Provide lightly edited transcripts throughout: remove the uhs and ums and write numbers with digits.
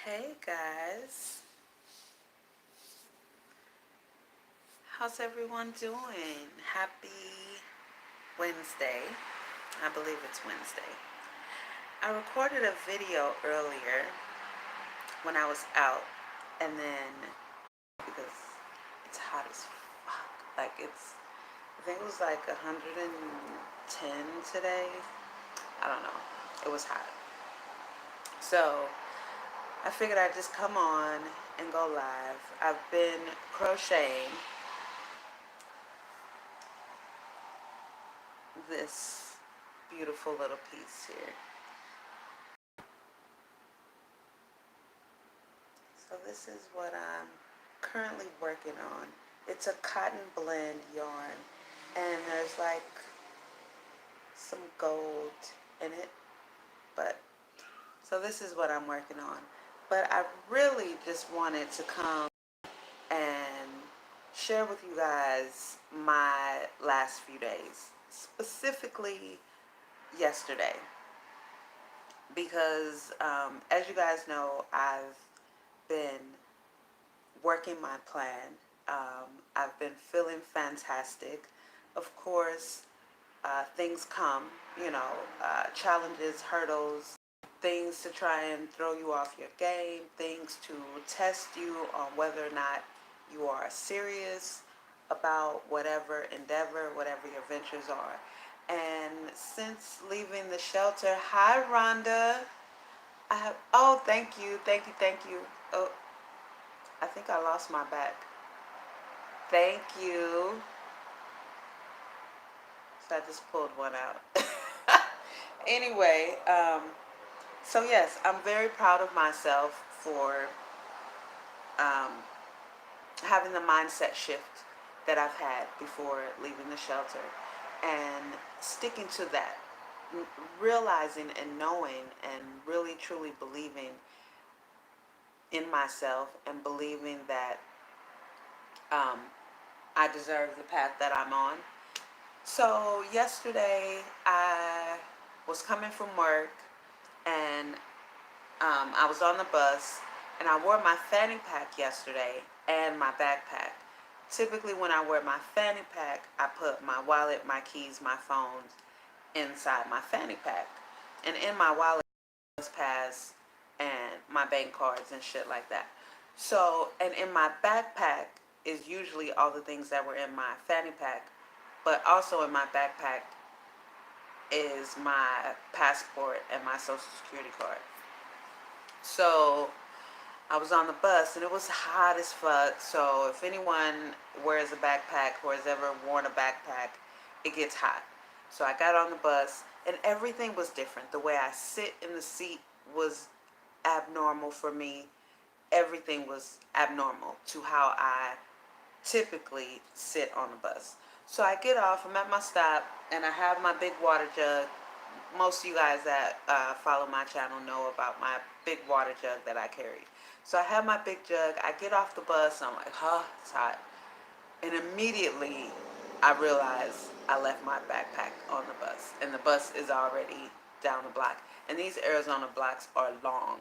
Hey guys, how's everyone doing? Happy Wednesday. I believe it's Wednesday. I recorded a video earlier when I was out, and then because it's hot as fuck, I think it was like 110 today. I don't know. It was hot. So I figured I'd just come on and go live. I've been crocheting this beautiful little piece here. So this is what I'm currently working on. It's a cotton blend yarn, and there's like some gold in it, but so this is what I'm working on. But I really just wanted to come and share with you guys my last few days, specifically yesterday, because as you guys know, I've been working my plan. I've been feeling fantastic. Of course, things come, challenges, hurdles, things to try and throw you off your game, things to test you on whether or not you are serious about whatever endeavor, whatever your ventures are. And since leaving the shelter, hi Rhonda. Oh, thank you. Oh, I think I lost my back. Thank you. So I just pulled one out. Anyway, so yes, I'm very proud of myself for um, having the mindset shift that I've had before leaving the shelter and sticking to that, realizing and knowing and really truly believing in myself and believing that um, I deserve the path that I'm on. So yesterday I was coming from work and I was on the bus and I wore my fanny pack yesterday and my backpack. Typically, when I wear my fanny pack, I put my wallet, my keys, my phones inside my fanny pack. And in my wallet, bus pass and my bank cards and shit like that. So, and in my backpack is usually all the things that were in my fanny pack, but also in my backpack is my passport and my social security card. So I was on the bus and it was hot as fuck. So if anyone wears a backpack or has ever worn a backpack, it gets hot. So I got on the bus and everything was different. The way I sit in the seat was abnormal for me. Everything was abnormal to how I typically sit on the bus. So I get off, I'm at my stop, and I have my big water jug. Most of you guys that follow my channel know about my big water jug that I carry. So I have my big jug. I get off the bus. I'm like, it's hot. And immediately I realize I left my backpack on the bus. And the bus is already down the block. And these Arizona blocks are long.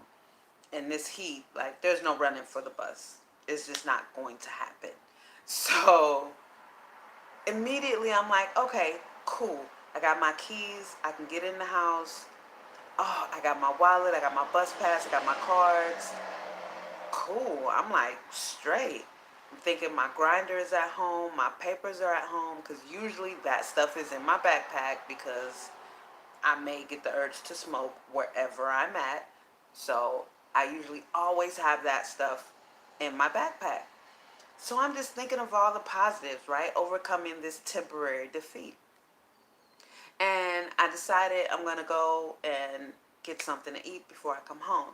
And this heat, like, there's no running for the bus. It's just not going to happen. So immediately I'm like, okay, cool. I got my keys. I can get in the house. Oh, I got my wallet. I got my bus pass. I got my cards. Cool. I'm like, straight. I'm thinking my grinder is at home. My papers are at home. Because usually that stuff is in my backpack because I may get the urge to smoke wherever I'm at. So I usually always have that stuff in my backpack. So I'm just thinking of all the positives, right? Overcoming this temporary defeat. And I decided I'm going to go and get something to eat before I come home.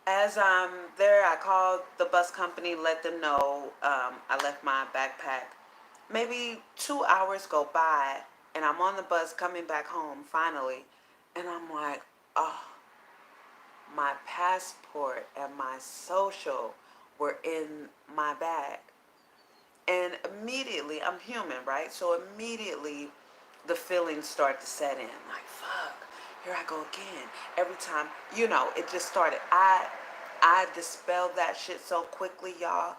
As I'm there, I called the bus company, let them know I left my backpack. Maybe 2 hours go by, and I'm on the bus coming back home finally. And I'm like, oh, my passport and my social were in my bag. And immediately, I'm human, right? So immediately the feelings start to set in. Like, fuck, here I go again. Every time, it just started. I dispelled that shit so quickly, y'all.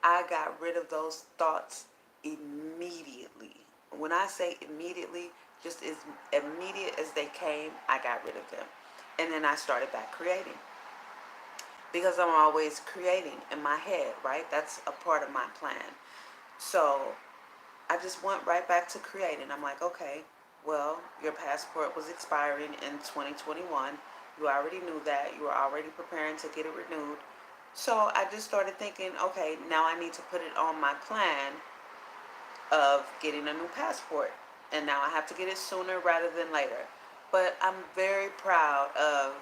I got rid of those thoughts immediately. When I say immediately, just as immediate as they came, I got rid of them. And then I started back creating. Because I'm always creating in my head, right? That's a part of my plan. So I just went right back to creating. I'm like, okay, well, your passport was expiring in 2021. You already knew that. You were already preparing to get it renewed. So I just started thinking, okay, now I need to put it on my plan of getting a new passport. And now I have to get it sooner rather than later. But I'm very proud of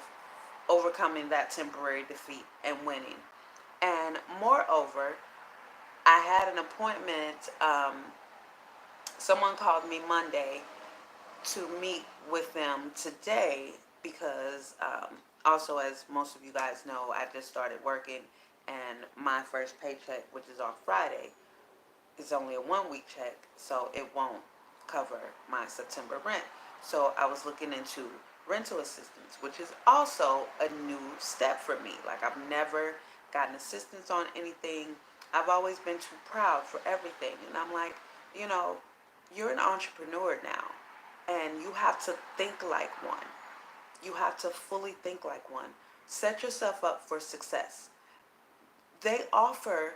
overcoming that temporary defeat and winning. And moreover, I had an appointment. Someone called me Monday to meet with them today because, also, as most of you guys know, I just started working, and my first paycheck, which is on Friday, is only a 1 week check, so it won't cover my September rent. So I was looking into rental assistance, which is also a new step for me. Like, I've never gotten assistance on anything. I've always been too proud for everything. And I'm like, you know, you're an entrepreneur now, and you have to think like one. You have to fully think like one. Set yourself up for success. They offer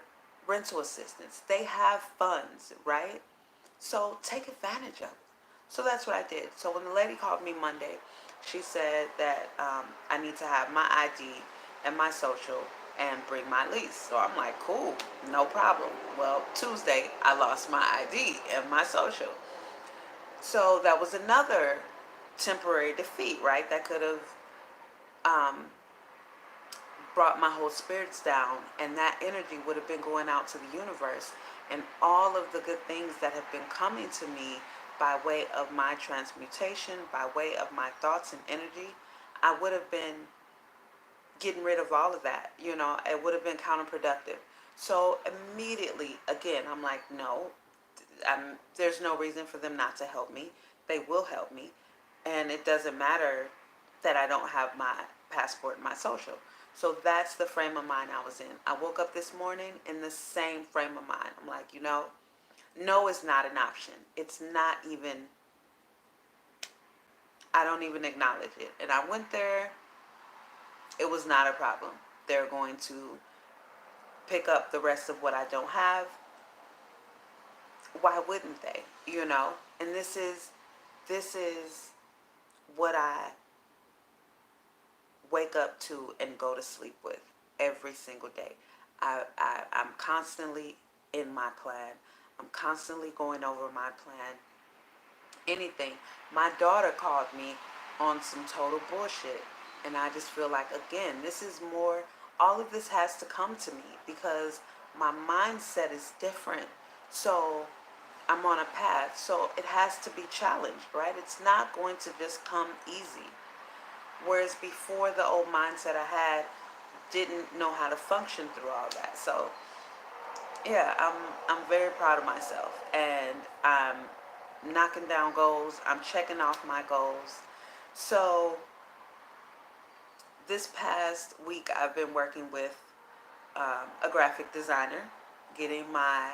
rental assistance. They have funds, right? So take advantage of it. So that's what I did. So when the lady called me Monday, she said that I need to have my ID and my social and bring my lease. So I'm like, cool, no problem. Well, Tuesday, I lost my ID and my social. So that was another temporary defeat, right? That could have um, brought my whole spirits down, and that energy would have been going out to the universe, and all of the good things that have been coming to me by way of my transmutation, by way of my thoughts and energy, I would have been getting rid of all of that. It would have been counterproductive. So immediately, again, I'm like, no, there's no reason for them not to help me. They will help me, and it doesn't matter that I don't have my passport and my social. So that's the frame of mind I was in. I woke up this morning in the same frame of mind. I'm like, no is not an option. It's not even, I don't even acknowledge it. And I went there, it was not a problem. They're going to pick up the rest of what I don't have. Why wouldn't they? And this is what I wake up to and go to sleep with every single day. I'm constantly in my plan. I'm constantly going over my plan. Anything. My daughter called me on some total bullshit. And I just feel like, again, this is more, all of this has to come to me because my mindset is different. So I'm on a path. So it has to be challenged, right? It's not going to just come easy. Whereas before, the old mindset I had didn't know how to function through all that. So yeah, I'm very proud of myself, and I'm knocking down goals. I'm checking off my goals. So this past week, I've been working with a graphic designer, getting my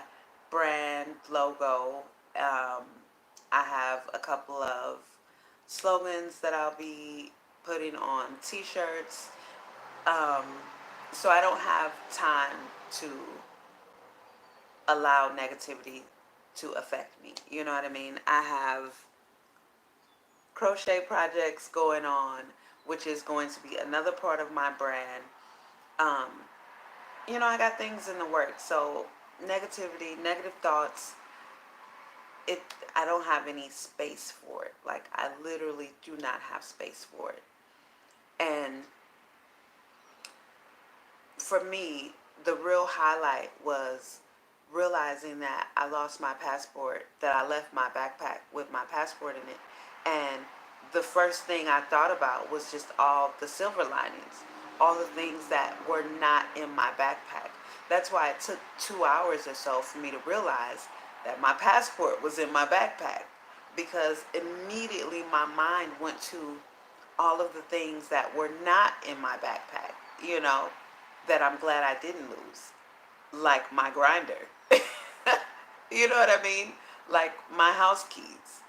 brand logo. I have a couple of slogans that I'll be putting on t-shirts. Um, so I don't have time to allow negativity to affect me. You know what I mean? I have crochet projects going on, which is going to be another part of my brand. Um, I got things in the works. So negativity, negative thoughts, it I don't have any space for it. Like, I literally do not have space for it. And for me, the real highlight was realizing that I lost my passport, that I left my backpack with my passport in it. And the first thing I thought about was just all the silver linings, all the things that were not in my backpack. That's why it took 2 hours or so for me to realize that my passport was in my backpack, because immediately my mind went to all of the things that were not in my backpack, you know? that I'm glad I didn't lose, like my grinder. You know what I mean? Like my house keys,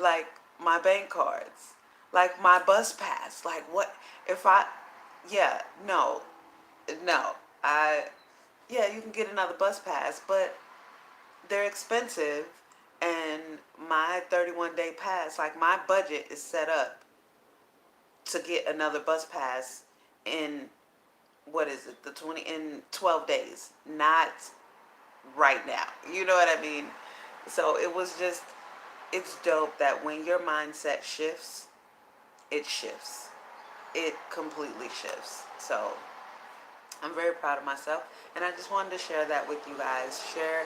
like my bank cards, like my bus pass. Like what if I, yeah, no, no, I, yeah, you can get another bus pass, but they're expensive. And my 31-day pass, like my budget is set up to get another bus pass in, what is it, the 20, in 12 days, not right now. You know what I mean? So it was just, it's dope that when your mindset shifts, it shifts. It completely shifts. So I'm very proud of myself. And I just wanted to share that with you guys, share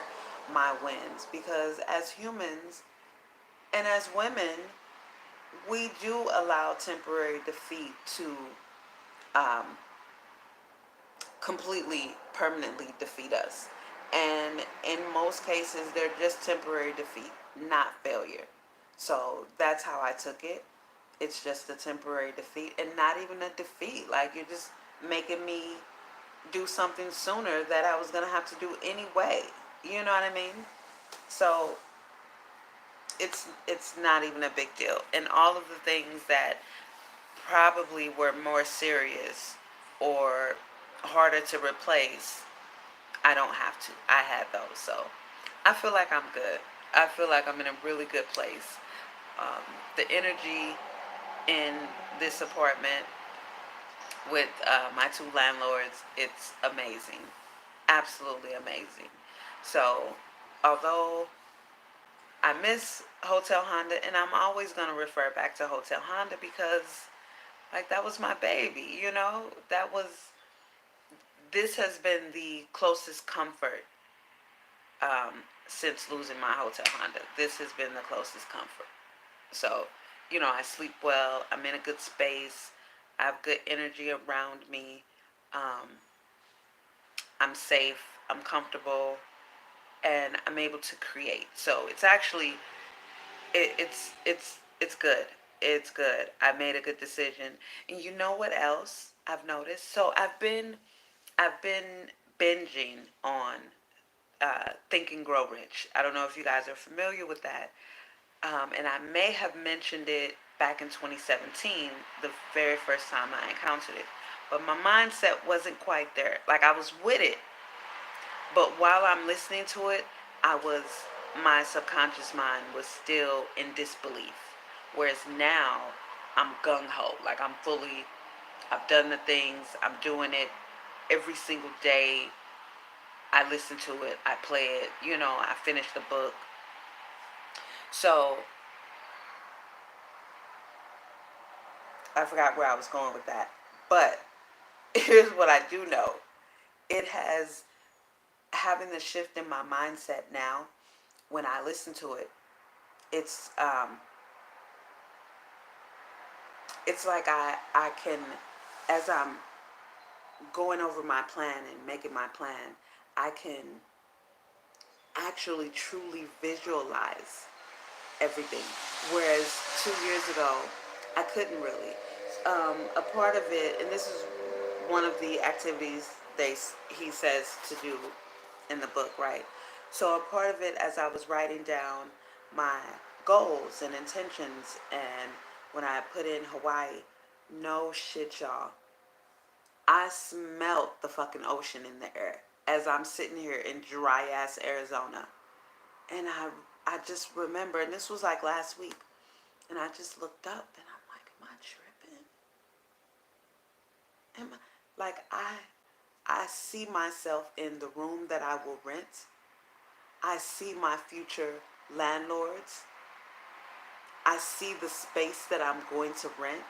my wins. Because as humans and as women, we do allow temporary defeat to um, completely, permanently defeat us. And in most cases, they're just temporary defeat, not failure. So that's how I took it. It's just a temporary defeat, and not even a defeat. Like, you're just making me do something sooner that I was going to have to do anyway. You know what I mean? So it's not even a big deal. And all of the things that probably were more serious or harder to replace, I don't have to. I had those. So I feel like I'm good. I feel like I'm in a really good place. The energy in this apartment with my two landlords, it's amazing. Absolutely amazing. So, although I miss Hotel Honda, and I'm always going to refer back to Hotel Honda because, like, that was my baby, you know? This has been the closest comfort since losing my Hotel Honda. This has been the closest comfort. So, I sleep well. I'm in a good space. I have good energy around me. Um, I'm safe. I'm comfortable, and I'm able to create. So it's actually it's good. It's good. I made a good decision. And you know what else I've noticed? So I've been binging on Think and Grow Rich. I don't know if you guys are familiar with that. And I may have mentioned it back in 2017, the very first time I encountered it. But my mindset wasn't quite there. Like, I was with it, but while I'm listening to it, my subconscious mind was still in disbelief. Whereas now, I'm gung ho. Like, I've done the things, I'm doing it every single day. I listen to it, I play it, I finish the book. So, I forgot where I was going with that. But here's what I do know. It has, having the shift in my mindset now, when I listen to it, it's it's like I can, as I'm going over my plan and making my plan, I can actually truly visualize everything. Whereas 2 years ago, I couldn't really. A part of it, and this is one of the activities he says to do in the book, right? So a part of it, as I was writing down my goals and intentions, and when I put in Hawaii, no shit, y'all, I smelt the fucking ocean in the air as I'm sitting here in dry ass Arizona. And I just remember, and this was like last week, and I just looked up and I'm like, am I tripping? Like, I see myself in the room that I will rent. I see my future landlords. I see the space that I'm going to rent.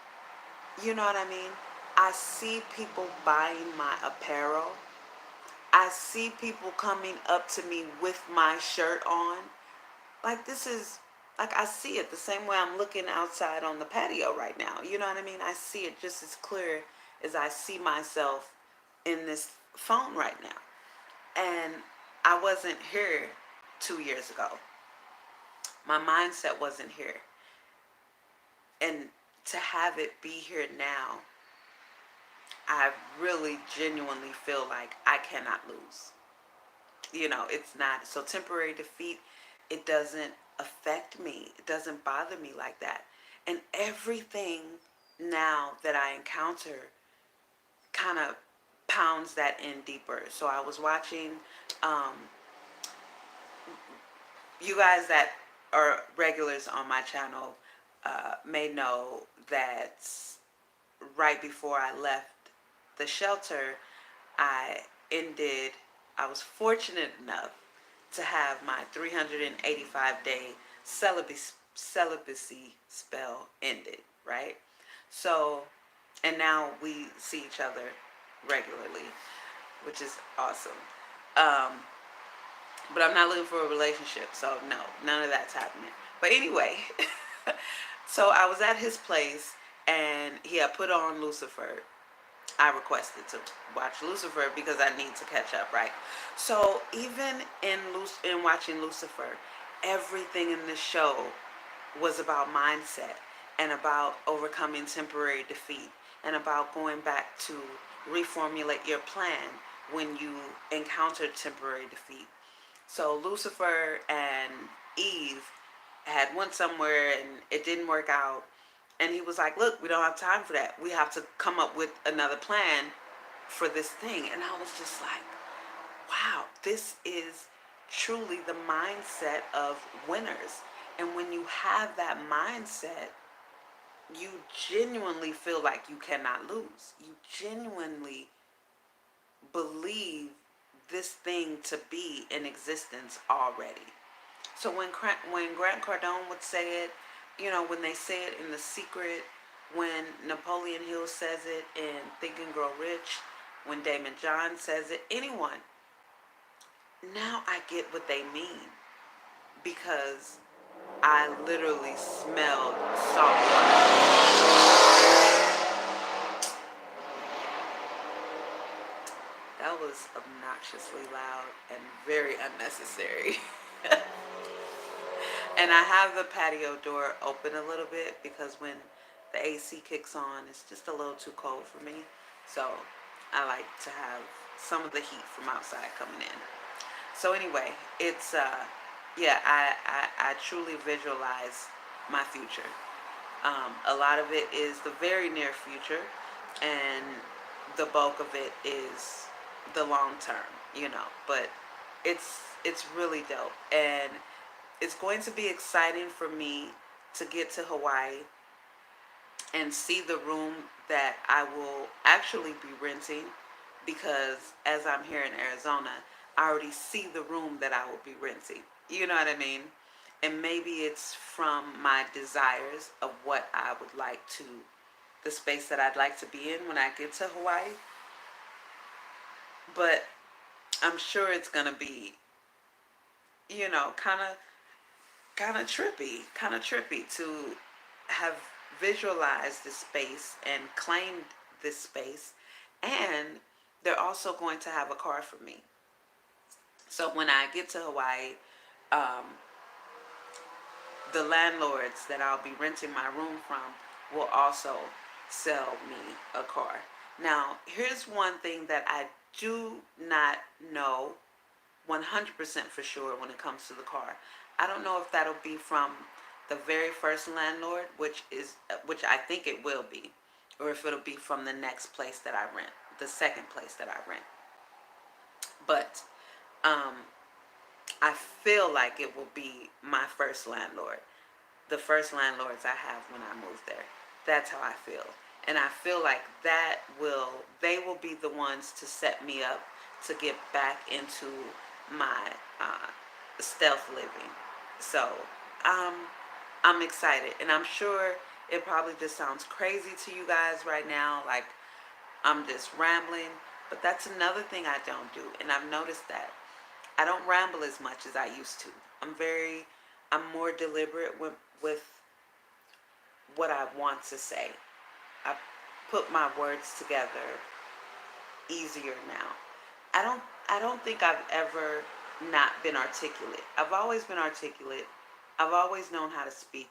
You know what I mean? I see people buying my apparel. I see people coming up to me with my shirt on. Like, this is, like, I see it the same way I'm looking outside on the patio right now. You know what I mean? I see it just as clear as I see myself in this phone right now. And I wasn't here 2 years ago. My mindset wasn't here. And to have it be here now, I really genuinely feel like I cannot lose. It's not so temporary defeat. It doesn't affect me. It doesn't bother me like that. And everything now that I encounter kind of pounds that in deeper. So I was watching, um, you guys that are regulars on my channel may know that right before I left the shelter, I ended, I was fortunate enough to have my 385-day celibacy spell ended, right? So, and now we see each other regularly, which is awesome. Um, but I'm not looking for a relationship, so no, none of that's happening. But anyway, so I was at his place and he had put on Lucifer. I requested to watch Lucifer because I need to catch up, right? So even in watching Lucifer, everything in the show was about mindset and about overcoming temporary defeat and about going back to reformulate your plan when you encounter temporary defeat. So Lucifer and Eve had went somewhere and it didn't work out. And he was like, look, we don't have time for that. We have to come up with another plan for this thing. And I was just like, wow, this is truly the mindset of winners. And when you have that mindset, you genuinely feel like you cannot lose. You genuinely believe this thing to be in existence already. So when Grant Cardone would say it, when they say it in The Secret, when Napoleon Hill says it in Think and Grow Rich, when Damon John says it, anyone, now I get what they mean because I literally smelled salt water. That was obnoxiously loud and very unnecessary. And I have the patio door open a little bit because when the AC kicks on, it's just a little too cold for me. So I like to have some of the heat from outside coming in. So anyway, it's yeah, I truly visualize my future. A lot of it is the very near future, and the bulk of it is the long term, But it's really dope, and it's going to be exciting for me to get to Hawaii and see the room that I will actually be renting, because as I'm here in Arizona, I already see the room that I will be renting. You know what I mean? And maybe it's from my desires of what I would like to, the space that I'd like to be in when I get to Hawaii. But I'm sure it's going to be, kind of trippy to have visualized this space and claimed this space. And they're also going to have a car for me. So when I get to Hawaii, um, the landlords that I'll be renting my room from will also sell me a car. Now, here's one thing that I do not know 100% for sure when it comes to the car. I don't know if that'll be from the very first landlord, which I think it will be, or if it'll be from the next place that I rent, the second place that I rent. But I feel like it will be my first landlord, the first landlords I have when I move there. That's how I feel. And I feel like they will be the ones to set me up to get back into my stealth living. So I'm excited, and I'm sure it probably just sounds crazy to you guys right now, like I'm just rambling, but that's another thing I don't do, and I've noticed that I don't ramble as much as I used to. I'm more deliberate with what I want to say. I put my words together easier now. I don't think I've ever not been articulate. I've always been articulate. I've always known how to speak.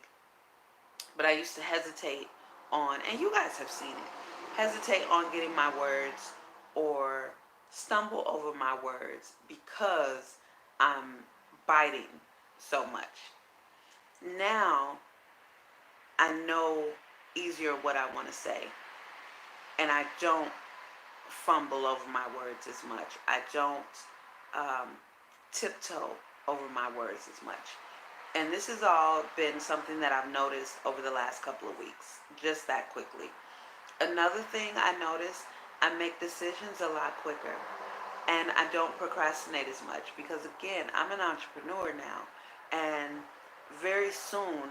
But I used to hesitate on, and you guys have seen it, hesitate on getting my words or stumble over my words because I'm biting so much. Now I know easier what I want to say, and I don't fumble over my words as much. I don't um, tiptoe over my words as much. And this has all been something that I've noticed over the last couple of weeks, just that quickly. Another thing I noticed, I make decisions a lot quicker and I don't procrastinate as much because, again, I'm an entrepreneur now. And very soon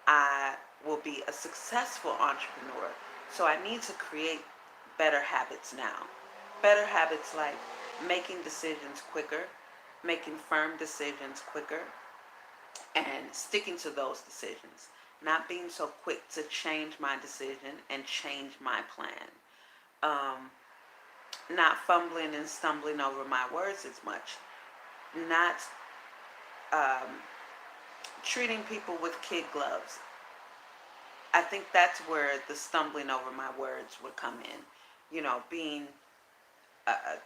I will be a successful entrepreneur. So I need to create better habits now. Better habits like making decisions quicker, making firm decisions quicker, and sticking to those decisions. Not being so quick to change my decision and change my plan. Um, Not fumbling and stumbling over my words as much. Not um, treating people with kid gloves. I think that's where the stumbling over my words would come in. Being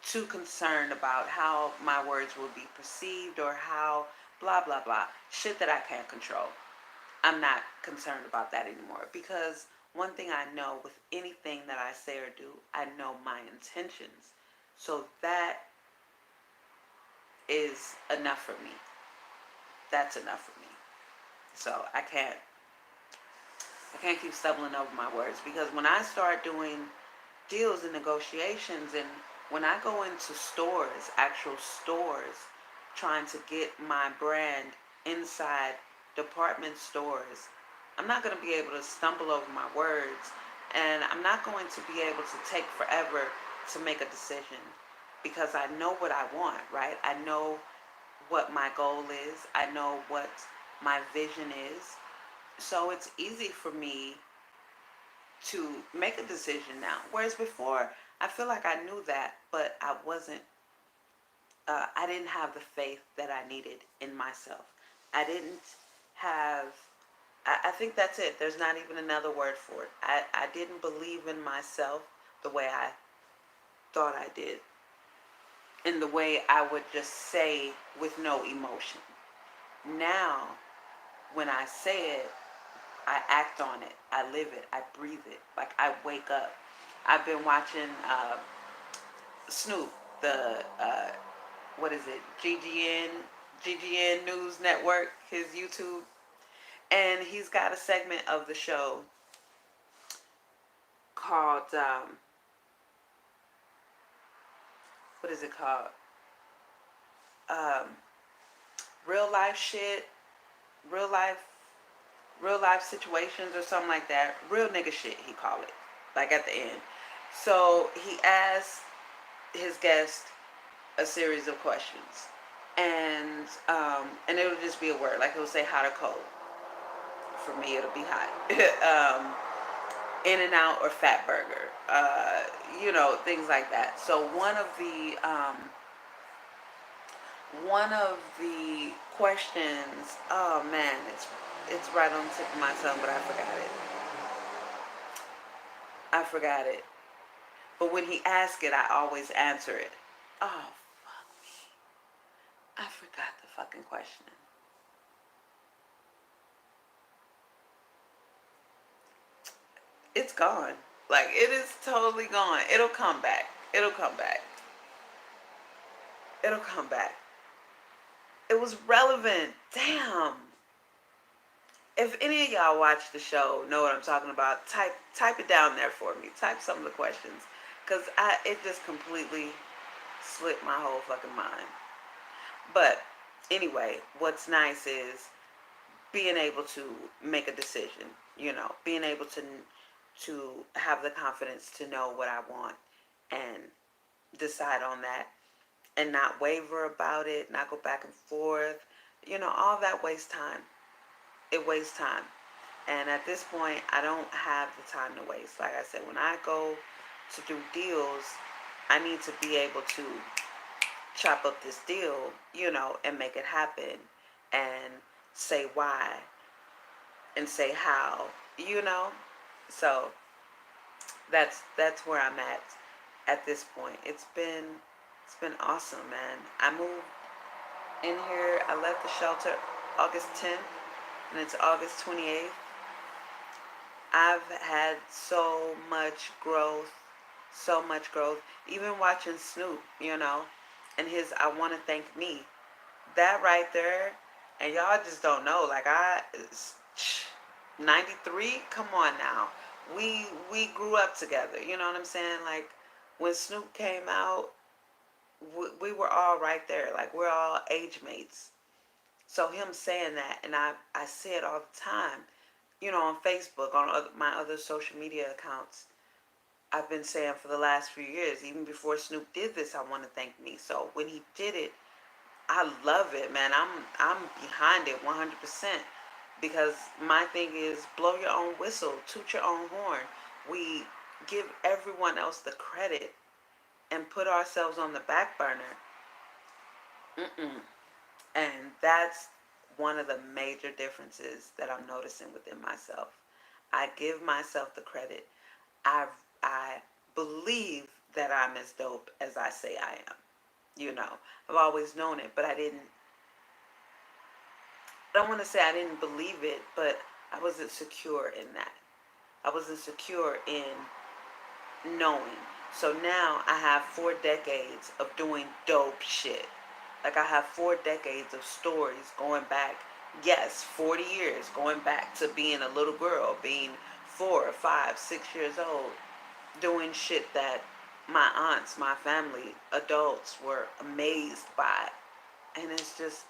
too concerned about how my words will be perceived or how blah, blah, blah. Shit that I can't control. I'm not concerned about that anymore because one thing I know with anything that I say or do, I know my intentions. So that is enough for me. That's enough for me. So I can't keep stumbling over my words because when I start doing deals and negotiations and when I go into stores, actual stores, trying to get my brand inside department stores, I'm not going to be able to stumble over my words and I'm not going to be able to take forever to make a decision because I know what I want, right? I know what my goal is. I know what my vision is. So it's easy for me to make a decision now. Whereas before, I feel like I knew that, but I didn't have the faith that I needed in myself. I didn't have, I think that's it. There's not even another word for it. I didn't believe in myself the way I thought I did, in the way I would just say with no emotion. Now, when I say it, I act on it. I live it. I breathe it. Like I wake up. I've been watching Snoop, the what is it? GGN News Network, his YouTube, and he's got a segment of the show called what is it called? Um, real life shit, real life, real life situations or something like that. Real nigga shit, he call it. Like at the end. So he asked his guest a series of questions, and it'll just be a word. Like he'll say hot or cold. For me, it'll be hot. In and Out or Fat Burger. Things like that. So one of the questions. Oh man, it's right on the tip of my tongue, but I forgot it. I forgot it. But when he asks it, I always answer it. Oh fuck me! I forgot the fucking question. It's gone. Like it is totally gone. It'll come back. It'll come back. It'll come back. It was relevant. Damn. If any of y'all watch the show, know what I'm talking about, type it down there for me. Type some of the questions, cause it just completely slipped my whole fucking mind. But anyway, what's nice is being able to make a decision. Being able to have the confidence to know what I want and decide on that and not waver about it, not go back and forth. All that wastes time. It wastes time. And at this point, I don't have the time to waste. Like I said, when I go to do deals, I need to be able to chop up this deal, and make it happen and say why and say how. So That's where I'm at this point. It's been awesome, man. I moved in here. I left the shelter August 10th, and it's August 28th. I've had so much growth, so much growth. Even watching Snoop, and his "I Want to Thank Me," that right there, and y'all just don't know. Like 93. Come on now, we grew up together. You know what I'm saying? Like when Snoop came out, we were all right there. Like we're all age mates. So him saying that, and I say it all the time, on Facebook, on my other social media accounts. I've been saying for the last few years, even before Snoop did this, "I Want to Thank Me." So when he did it, I love it, man. I'm behind it 100% because my thing is blow your own whistle, toot your own horn. We give everyone else the credit and put ourselves on the back burner. Mm-mm. And that's one of the major differences that I'm noticing within myself. I give myself the credit. I I believe that I'm as dope as I say I am. I've always known it, but I don't want to say I didn't believe it, but I wasn't secure in that. I wasn't secure in knowing. So now I have 4 decades of doing dope shit. Like I have 4 decades of stories going back, yes, 40 years going back to being a little girl, being 4 or 5, 6 years old, doing shit that my aunts, my family, adults were amazed by. And it's just,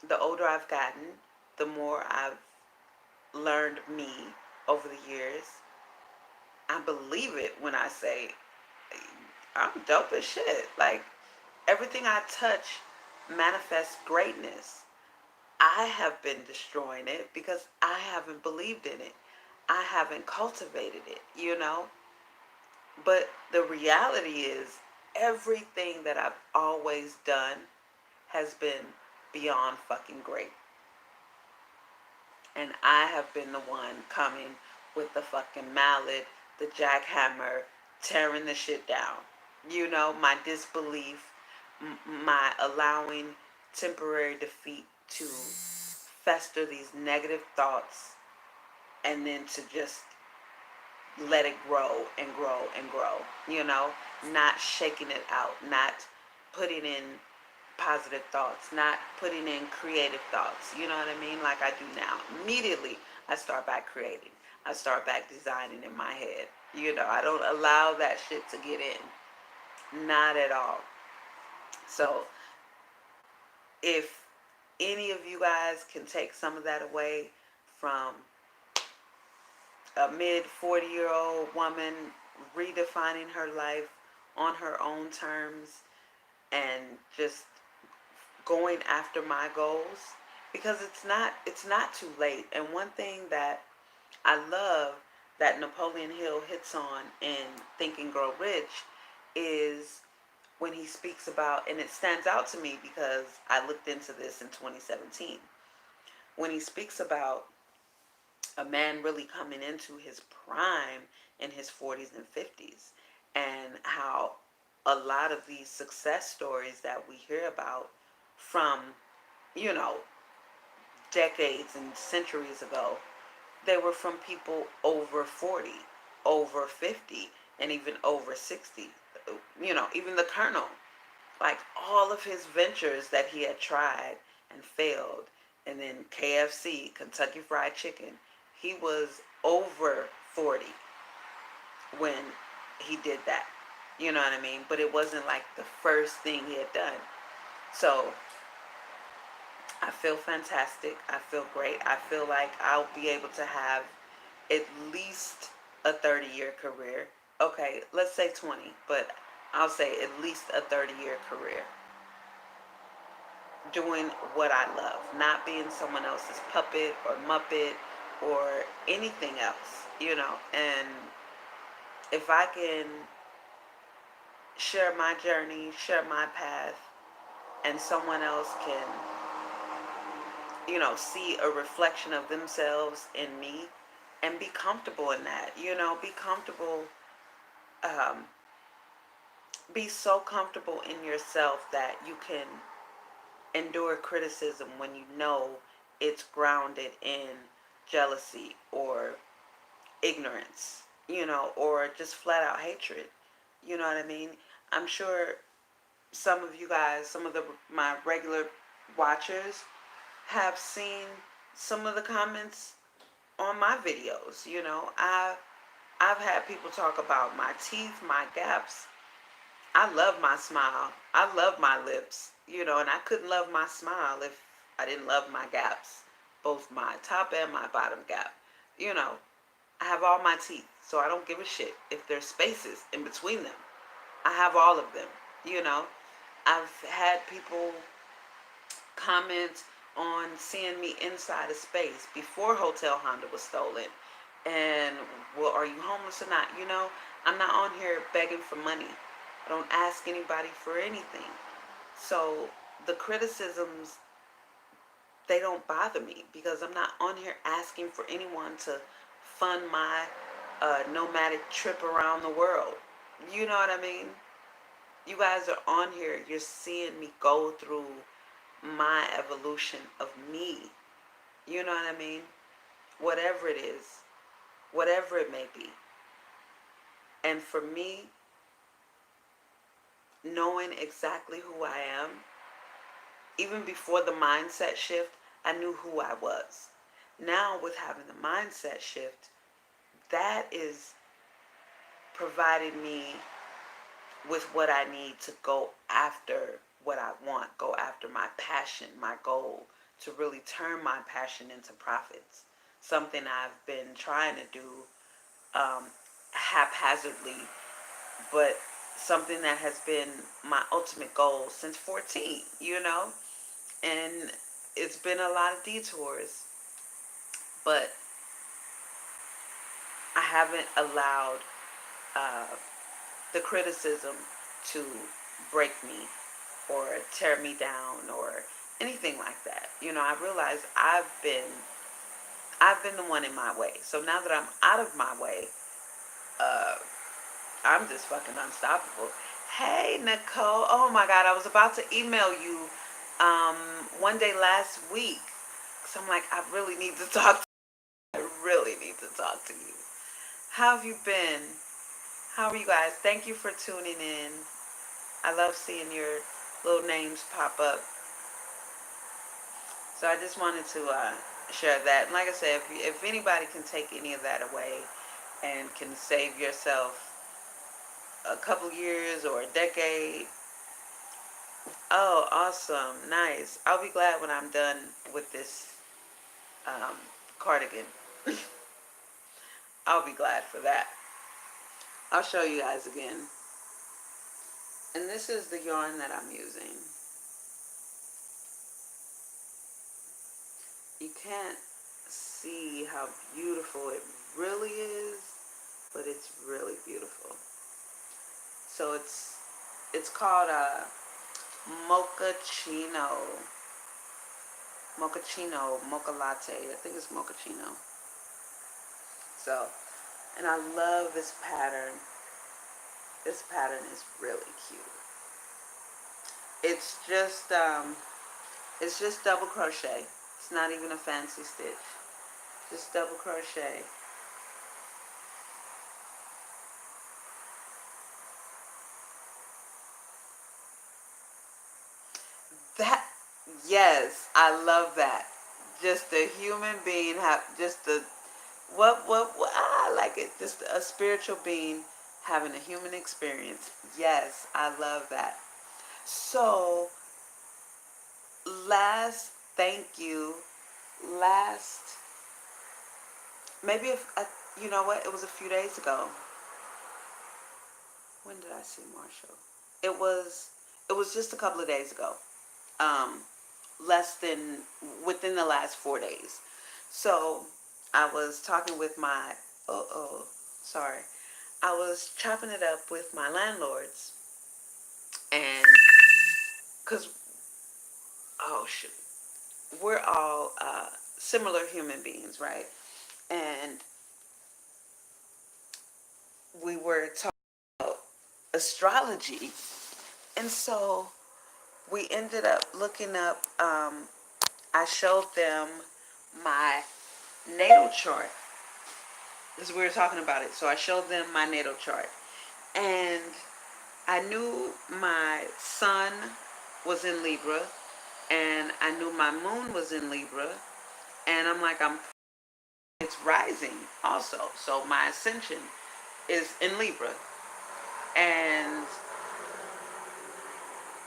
the older I've gotten, the more I've learned me over the years. I believe it when I say I'm dope as shit. Like everything I touch manifests greatness. I have been destroying it because I haven't believed in it. I haven't cultivated it. But the reality is, everything that I've always done has been beyond fucking great. And I have been the one coming with the fucking mallet, the jackhammer, tearing the shit down. My disbelief, my allowing temporary defeat to fester these negative thoughts, and then to just let it grow and grow and grow, not shaking it out, not putting in positive thoughts, not putting in creative thoughts, you know what I mean? Like I do now. Immediately, I start back creating. I start back designing in my head. I don't allow that shit to get in. Not at all. So, if any of you guys can take some of that away from a mid 40-year-old woman redefining her life on her own terms and just going after my goals, because it's not too late. And one thing that I love that Napoleon Hill hits on in Think and Grow Rich is when he speaks about, and it stands out to me because I looked into this in 2017, when he speaks about a man really coming into his prime in his 40s and 50s, and how a lot of these success stories that we hear about from, you know, decades and centuries ago, they were from people over 40, over 50, and even over 60. Even the Colonel, like all of his ventures that he had tried and failed, and then KFC, Kentucky Fried Chicken, he was over 40 when he did that. You know what I mean? But it wasn't like the first thing he had done. So I feel fantastic. I feel great. I feel like I'll be able to have at least a 30-year career. Okay, let's say 20, but I'll say at least a 30-year career doing what I love, not being someone else's puppet or muppet or anything else. And if I can share my journey, share my path, and someone else can, see a reflection of themselves in me and be comfortable in that. Be comfortable. Um, be so comfortable in yourself that you can endure criticism when you know it's grounded in jealousy or ignorance, or just flat out hatred. You know what I mean? I'm sure some of you guys, some of my regular watchers, have seen some of the comments on my videos. I've had people talk about my teeth, my gaps. I love my smile. I love my lips, and I couldn't love my smile if I didn't love my gaps, both my top and my bottom gap. You know, I have all my teeth, so I don't give a shit if there's spaces in between them. I have all of them, you know. I've had people comment on seeing me inside a space before Hotel Honda was stolen. And, well, are you homeless or not? I'm not on here begging for money. I don't ask anybody for anything. So the criticisms, they don't bother me because I'm not on here asking for anyone to fund my nomadic trip around the world. You know what I mean? You guys are on here, you're seeing me go through my evolution of me. You know what I mean? Whatever it is, whatever it may be. And for me, knowing exactly who I am, even before the mindset shift, I knew who I was. Now, with having the mindset shift, that is providing me with what I need to go after what I want, go after my passion, my goal, to really turn my passion into profits. Something I've been trying to do um, haphazardly, but something that has been my ultimate goal since 14, And it's been a lot of detours, but I haven't allowed uh, the criticism to break me or tear me down or anything like that. I realize I've been the one in my way. So now that I'm out of my way, uh, I'm just fucking unstoppable. Hey Nicole, oh my God, I was about to email you um, one day last week. So I'm like, I really need to talk. I really need to talk to you. How have you been? How are you guys? Thank you for tuning in. I love seeing your little names pop up. So I just wanted to share that. And like I said, if anybody can take any of that away and can save yourself a couple years or a decade, oh, awesome, nice. I'll be glad when I'm done with this um, cardigan. I'll be glad for that. I'll show you guys again. And this is the yarn that I'm using. You can't see how beautiful it really is, but it's really beautiful. So it's called mochaccino, mocha latte. I think it's mochaccino. So, and I love this pattern. This pattern is really cute. It's just double crochet. It's not even a fancy stitch. Just double crochet. That, yes, I love that. Just a human being have just a what I like it. Just a spiritual being having a human experience. Yes, I love that. So last, thank you. Last, maybe if you know what, it was a few days ago. When did I see Marshall? It was it was just a couple of days ago. Um, less than within the last 4 days. So I was talking with my sorry. I was chopping it up with my landlords, and because oh shoot, we're all similar human beings, right? And we were talking about astrology. And so we ended up looking up, I showed them my natal chart as we were talking about it. So I showed them my natal chart. And I knew my sun was in Libra, and I knew my moon was in Libra. And I'm like, it's rising also. So my ascension is in Libra. And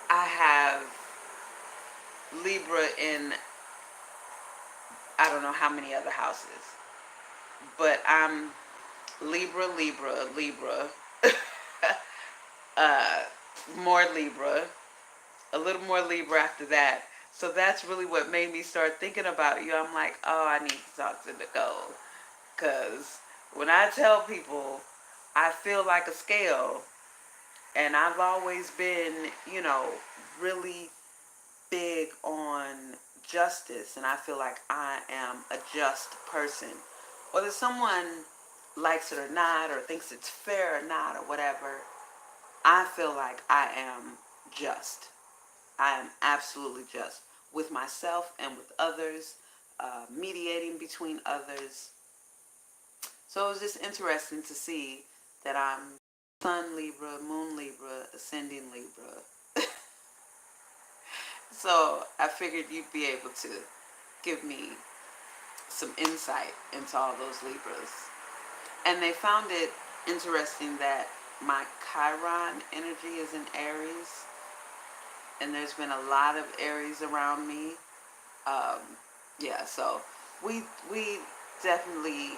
I have Libra in I don't know how many other houses, but I'm Libra, Libra, Libra, uh, more Libra, a little more Libra after that. So that's really what made me start thinking about you. I'm like, oh, I need to talk to Nicole. Because when I tell people I feel like a scale, and I've always been, really big on justice, and I feel like I am a just person. Whether someone likes it or not, or thinks it's fair or not, or whatever, I feel like I am just. I am absolutely just with myself and with others, mediating between others. So it was just interesting to see that I'm Sun Libra, Moon Libra, Ascending Libra. So I figured you'd be able to give me some insight into all those Libras. And they found it interesting that my Chiron energy is in Aries, and there's been a lot of Aries around me. Um, yeah, so we definitely.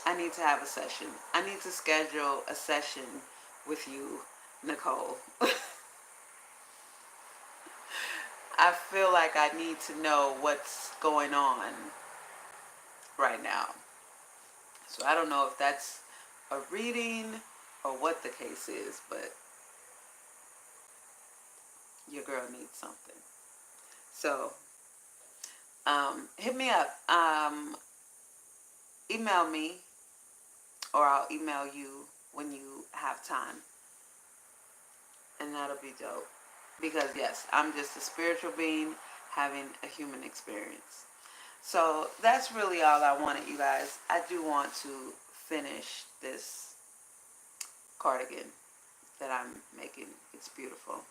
I need to have a session. I need to schedule a session with you, Nicole. I feel like I need to know what's going on right now. So I don't know if that's a reading or what the case is, but your girl needs something. So hit me up. Email me, or I'll email you when you have time, and that'll be dope. Because yes, I'm just a spiritual being having a human experience. So that's really all I wanted, you guys. I do want to finish this cardigan that I'm making. It's beautiful.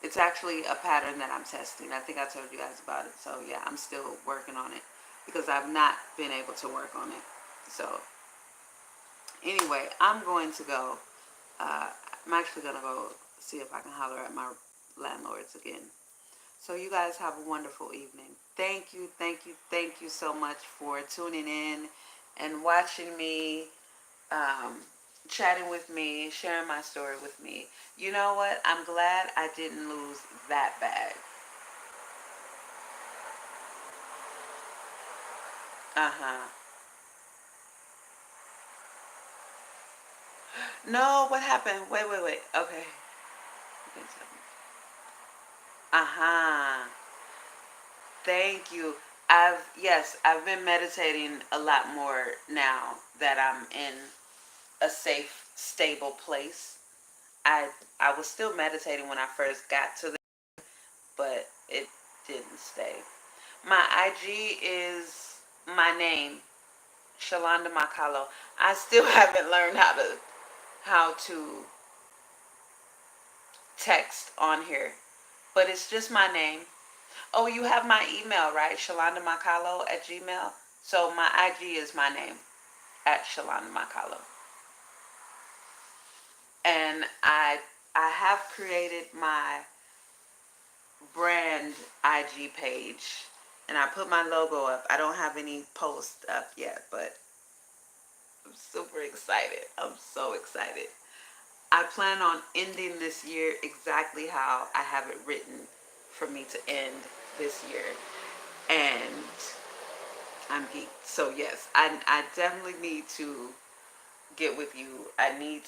It's actually a pattern that I'm testing. I think I told you guys about it. So yeah, I'm still working on it because I've not been able to work on it. So anyway, I'm going to go. I'm actually going to go see if I can holler at my landlords again. So you guys have a wonderful evening. Thank you, thank you, thank you so much for tuning in and watching me, um, chatting with me, sharing my story with me. You know what? I'm glad I didn't lose that bad. Uh-huh. No, what happened? Wait, wait, wait. Okay. Uh-huh. Thank you. I've been meditating a lot more now that I'm in a safe, stable place. I I was still meditating when I first got to the, but it didn't stay. My IG is my name, Shalonda Makalo. I still haven't learned how to text on here, but it's just my name. Oh, you have my email, right? Shalonda Makalo at Gmail. So my IG is my name at Shalonda Makalo. And I have created my brand IG page, and I put my logo up. I don't have any posts up yet, but I'm super excited. I'm so excited. I plan on ending this year exactly how I have it written for me to end this year. And I'm geeked. So yes, I definitely need to get with you. I need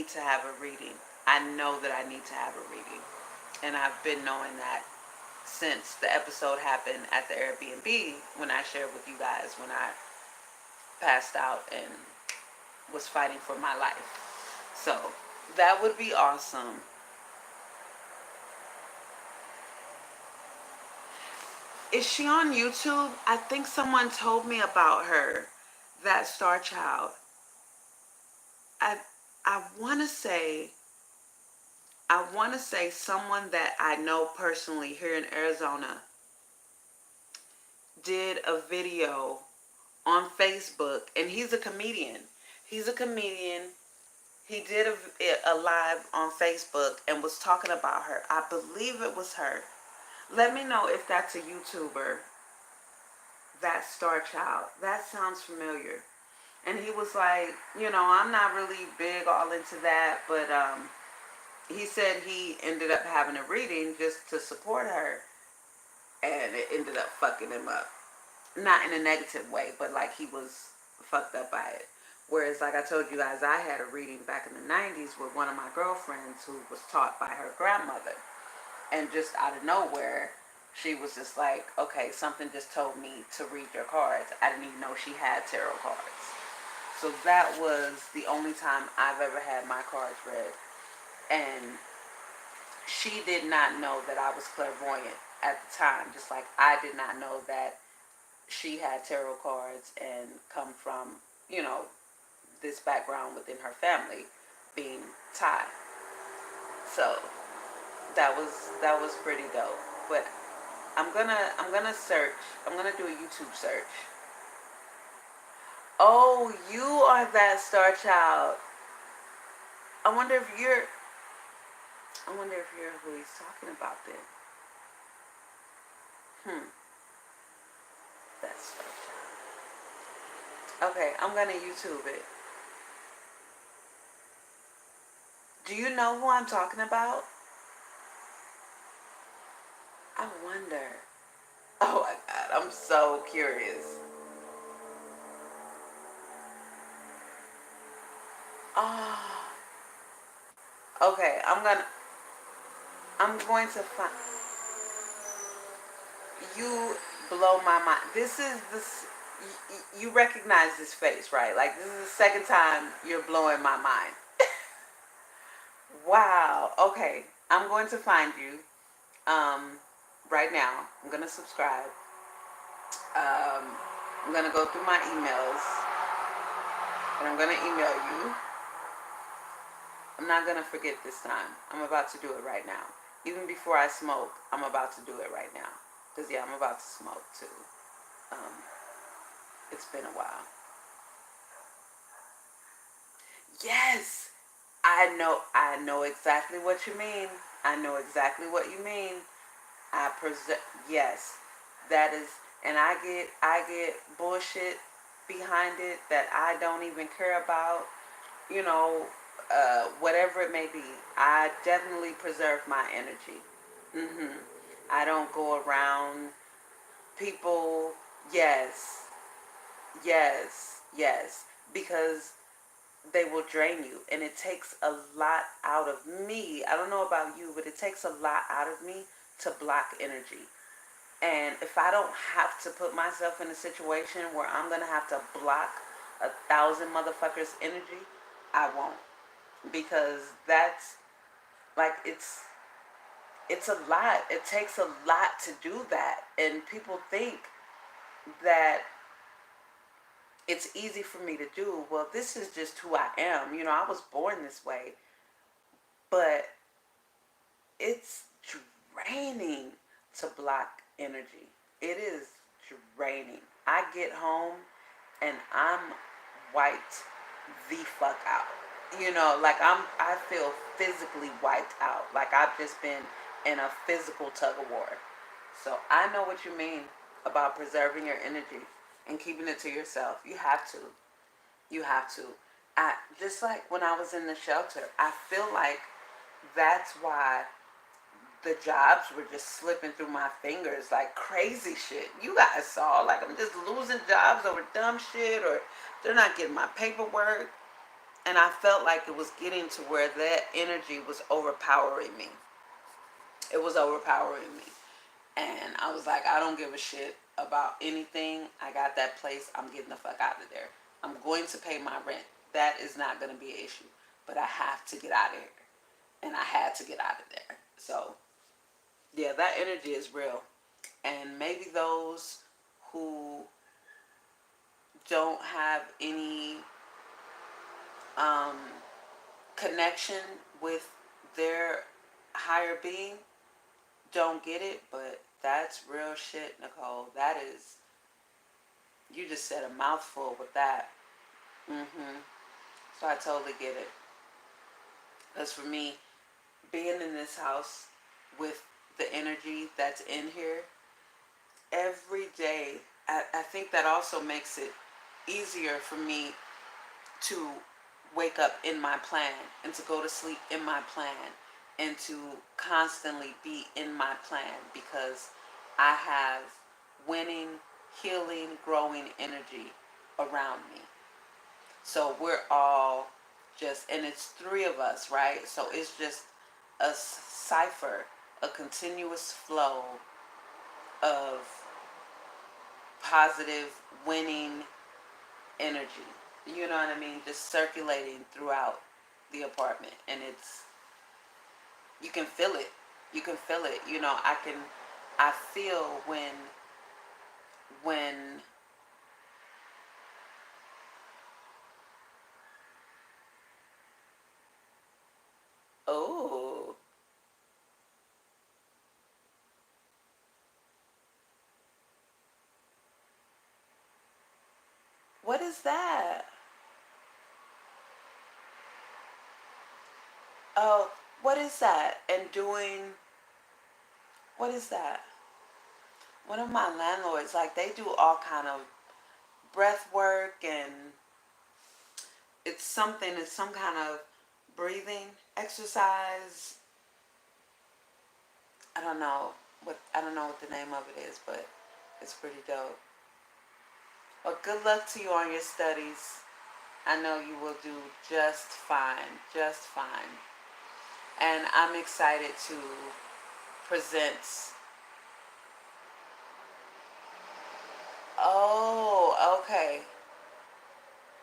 to have a reading. I know that I need to have a reading. And I've been knowing that since the episode happened at the Airbnb when I shared with you guys when I passed out and was fighting for my life. So that would be awesome. Is she on YouTube? I think someone told me about her, that Star Child. I I want to say someone that I know personally here in Arizona did a video on Facebook, and he's a comedian. He's a comedian. He did a live on Facebook and was talking about her. I believe it was her. Let me know if that's a YouTuber, that Star Child. That sounds familiar. And he was like, I'm not really big all into that, but he said he ended up having a reading just to support her, and it ended up fucking him up. Not in a negative way, but like he was fucked up by it. Whereas, like I told you guys, I had a reading back in the 90s with one of my girlfriends who was taught by her grandmother. And just out of nowhere, she was just like, okay, something just told me to read your cards. I didn't even know she had tarot cards. So that was the only time I've ever had my cards read. And she did not know that I was clairvoyant at the time, just like I did not know that she had tarot cards and come from, you know, this background within her family being Thai. So that was pretty dope. But I'm gonna search. I'm gonna do a YouTube search. Oh, you are that Star Child. I wonder if you're. I wonder if you're who he's talking about then. That's Star Child. Okay, I'm gonna YouTube it. Do you know who I'm talking about? I wonder. Oh my god, I'm so curious. Oh, okay. I'm going to find. You blow my mind. This is this. You recognize this face, right? Like this is the second time you're blowing my mind. Wow. Okay. I'm going to find you. Um, right now. I'm gonna subscribe. Um, I'm gonna go through my emails, and I'm gonna email you. I'm not gonna forget this time. I'm about to do it right now. Even before I smoke, I'm about to do it right now. Cause yeah, I'm about to smoke too. Um, it's been a while. Yes, I know exactly what you mean. I know exactly what you mean. I present. Yes, that is, and I get bullshit behind it that I don't even care about. You know, whatever it may be. I definitely preserve my energy. Mhm. I don't go around people. Yes, yes, because they will drain you, and it takes a lot out of me. I don't know about you, but it takes a lot out of me to block energy. And if I don't have to put myself in a situation where I'm gonna have to block 1,000 motherfuckers energy, I won't, because that's like it's a lot. It takes a lot to do that, and people think that it's easy for me to do. Well, this is just who I am. I was born this way, but it's draining to block energy. It is draining. I get home and I'm wiped the fuck out. Like I feel physically wiped out. Like I've just been in a physical tug of war. So I know what you mean about preserving your energy and keeping it to yourself. You have to. You have to. I just like when I was in the shelter, I feel like that's why the jobs were just slipping through my fingers like crazy shit. You guys saw, like I'm just losing jobs over dumb shit, or they're not getting my paperwork. And I felt like it was getting to where that energy was overpowering me. It was overpowering me. And I was like, I don't give a shit about anything. I got that place. I'm getting the fuck out of there. I'm going to pay my rent. that is not going to be an issue. But I have to get out of here. And I had to get out of there. So, yeah, that energy is real. And maybe those who don't have any um, connection with their higher being don't get it, but that's real shit, Nicole. That is, you just said a mouthful with that. Mm-hmm. So I totally get it. Because for me, being in this house with the energy that's in here every day, I think that also makes it easier for me to wake up in my plan and to go to sleep in my plan and to constantly be in my plan because I have winning, healing, growing energy around me. So we're all just, and it's three of us, right? So it's just a cipher, a continuous flow of positive, winning energy. You know what I mean? Just circulating throughout the apartment. And it's, you can feel it. You can feel it. You know, I feel when, oh, what is that? Oh, what is that? And doing, what is that? One of my landlords, like they do all kind of breath work and it's some kind of breathing exercise. I don't know what the name of it is, but it's pretty dope. Well, good luck to you on your studies. I know you will do just fine, just fine. And I'm excited to present. Oh, okay.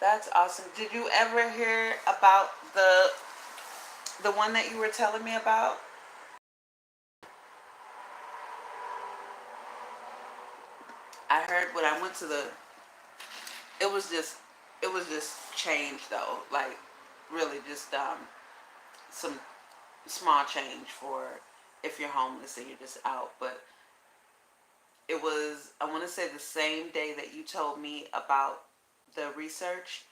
That's awesome. Did you ever hear about the one that you were telling me about? I heard when I went to the it was just it was just change though. Like really just some small change for if you're homeless and you're just out. But it was, I want to say, the same day that you told me about the research,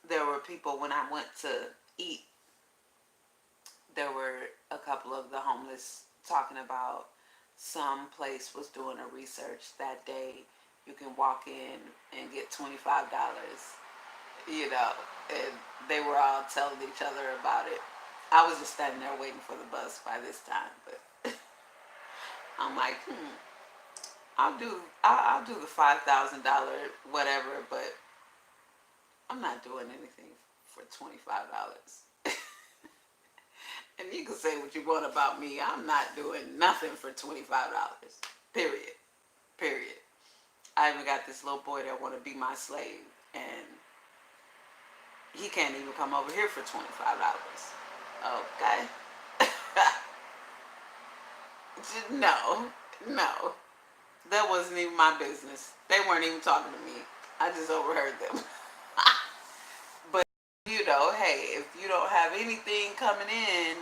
there were people when I went to eat, there were a couple of the homeless talking about some place was doing a research that day. You can walk in and get $25, you know, and they were all telling each other about it. I was just standing there waiting for the bus by this time, but I'm like, I'll do the $5,000 whatever, but I'm not doing anything for $25. And you can say what you want about me. I'm not doing nothing for $25. Period. Period. I even got this little boy that want to be my slave, and he can't even come over here for $25. Okay. No, no. That wasn't even my business. They weren't even talking to me. I just overheard them. But you know, hey, if you don't have anything coming in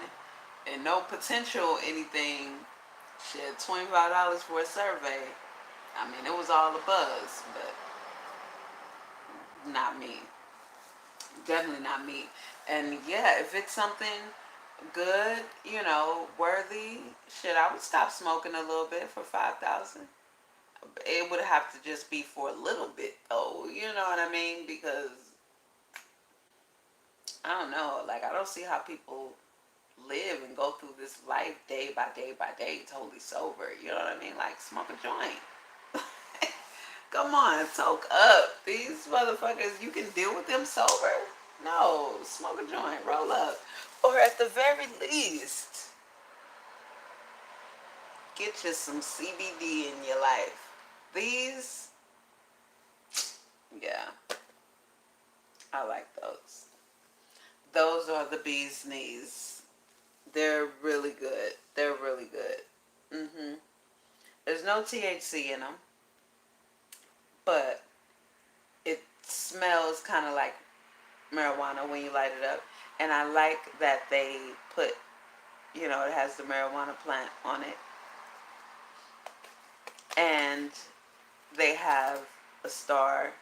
and no potential anything, shit, $25 for a survey. I mean, it was all a buzz, but not me. Definitely not me. And yeah, if it's something good, you know, worthy, shit, I would stop smoking a little bit for 5,000. It would have to just be for a little bit, though. You know what I mean? Because I don't know. Like, I don't see how people live and go through this life day by day by day totally sober. You know what I mean? Like, smoke a joint. Come on, toke up. These motherfuckers, you can deal with them sober? No, smoke a joint, roll up. Or at the very least, get you some CBD in your life. These, yeah, I like those. Those are the bee's knees. They're really good. They're really good. There's no THC in them, but it smells kind of like marijuana when you light it up. And I like that they put, it has the marijuana plant on it. And they have a star.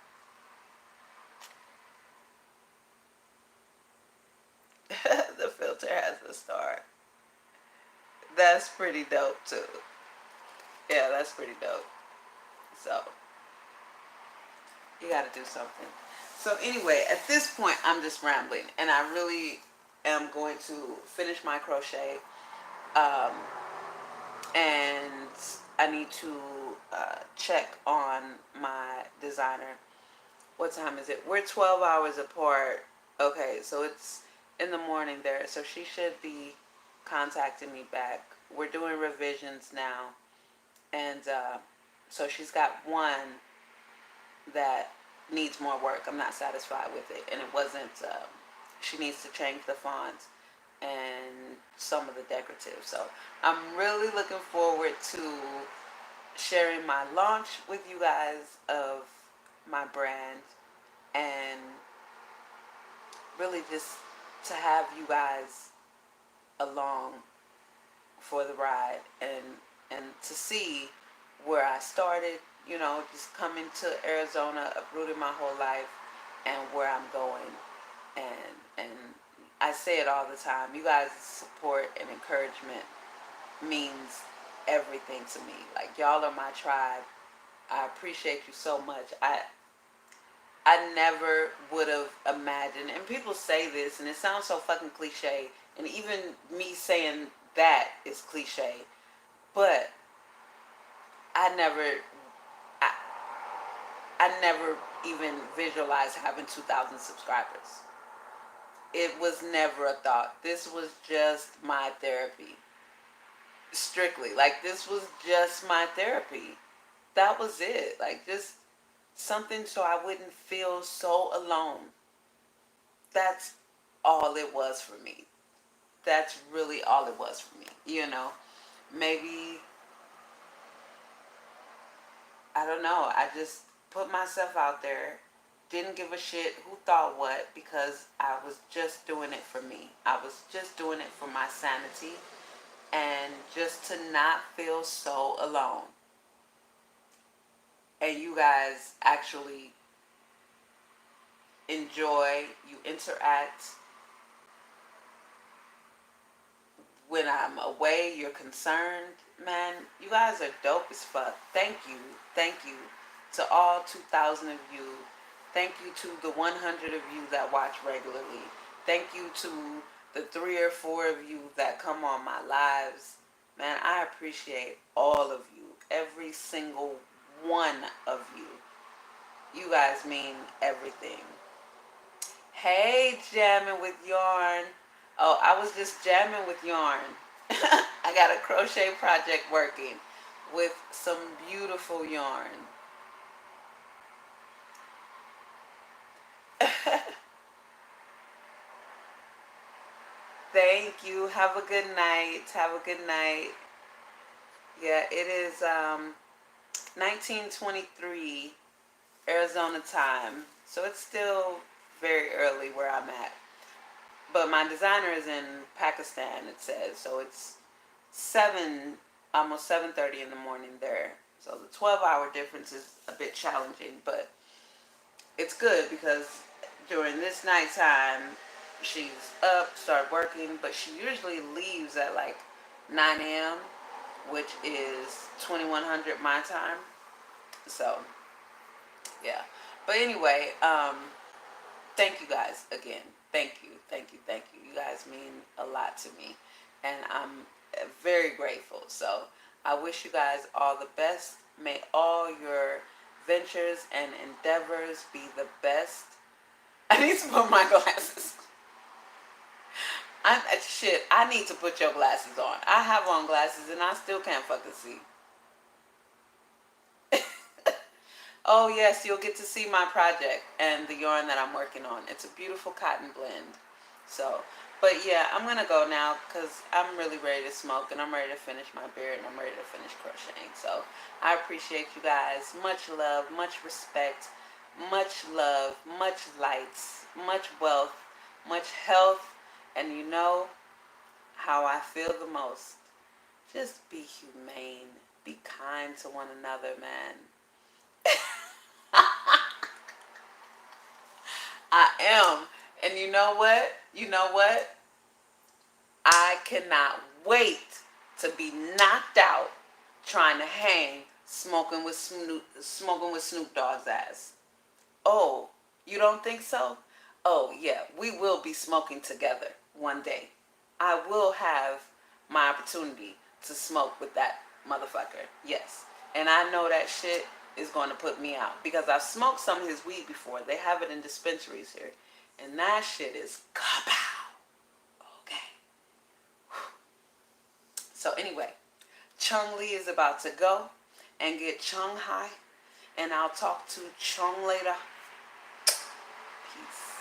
The filter has a star. That's pretty dope too. Yeah, that's pretty dope. So, you gotta do something. So anyway, at this point, I'm just rambling, and I really am going to finish my crochet, um, and I need to check on my designer. What time is it? We're 12 hours apart. Okay, so it's in the morning there, so she should be contacting me back. We're doing revisions now, and so she's got one that needs more work. I'm not satisfied with it, and it wasn't. She needs to change the font and some of the decorative. So I'm really looking forward to sharing my launch with you guys of my brand, and really just to have you guys along for the ride, and to see where I started, just coming to Arizona, uprooting my whole life, and where I'm going. And I say it all the time. You guys' support and encouragement means everything to me. Like, y'all are my tribe. I appreciate you so much. I never would have imagined, and people say this, and it sounds so fucking cliche, and even me saying that is cliche, but I never, I, I never even visualized having 2,000 subscribers. It was never a thought. This was just my therapy. Strictly. Like, this was just my therapy. That was it. Like, just something so I wouldn't feel so alone. That's all it was for me. That's really all it was for me. Maybe, I don't know, I just put myself out there, didn't give a shit who thought what, because I was just doing it for me. I was just doing it for my sanity, and just to not feel so alone. And you guys actually enjoy, you interact. When I'm away, you're concerned. Man, you guys are dope as fuck. Thank you. Thank you to all 2,000 of you. Thank you to the 100 of you that watch regularly. Thank you to the 3 or 4 of you that come on my lives. Man, I appreciate all of you. Every single one of you. You guys mean everything. Hey, jamming with yarn. Oh, I was just jamming with yarn. I got a crochet project working with some beautiful yarn. Thank you. Have a good night. Have a good night. Yeah, it is 1923 Arizona time. So it's still very early where I'm at. But my designer is in Pakistan, it says. So it's almost 7:30 in the morning there. So the 12-hour difference is a bit challenging, but it's good because during this nighttime, she's up, start working, but she usually leaves at like 9 a.m., which is 2100 my time. So, yeah. But anyway, thank you guys again. Thank you, thank you, thank you. You guys mean a lot to me, and I'm very grateful. So I wish you guys all the best. May all your ventures and endeavors be the best. I need to put my glasses. I need to put your glasses on. I have on glasses and I still can't fucking see. Oh yes, you'll get to see my project and the yarn that I'm working on. It's a beautiful cotton blend. So, but yeah, I'm gonna go now because I'm really ready to smoke and I'm ready to finish my beard and I'm ready to finish crocheting. So I appreciate you guys. Much love, much respect, much love, much lights, much wealth, much health, and you know how I feel the most. Just be humane. Be kind to one another, man. I am. And you know what? You know what? I cannot wait to be knocked out trying to hang smoking with Snoop Dogg's ass. Oh, you don't think so? Oh, yeah, we will be smoking together one day. I will have my opportunity to smoke with that motherfucker. Yes. And I know that shit is going to put me out because I've smoked some of his weed before. They have it in dispensaries here. And that shit is kapow. Okay. So anyway, Chung Lee is about to go and get Chung high. And I'll talk to Chung later. Peace.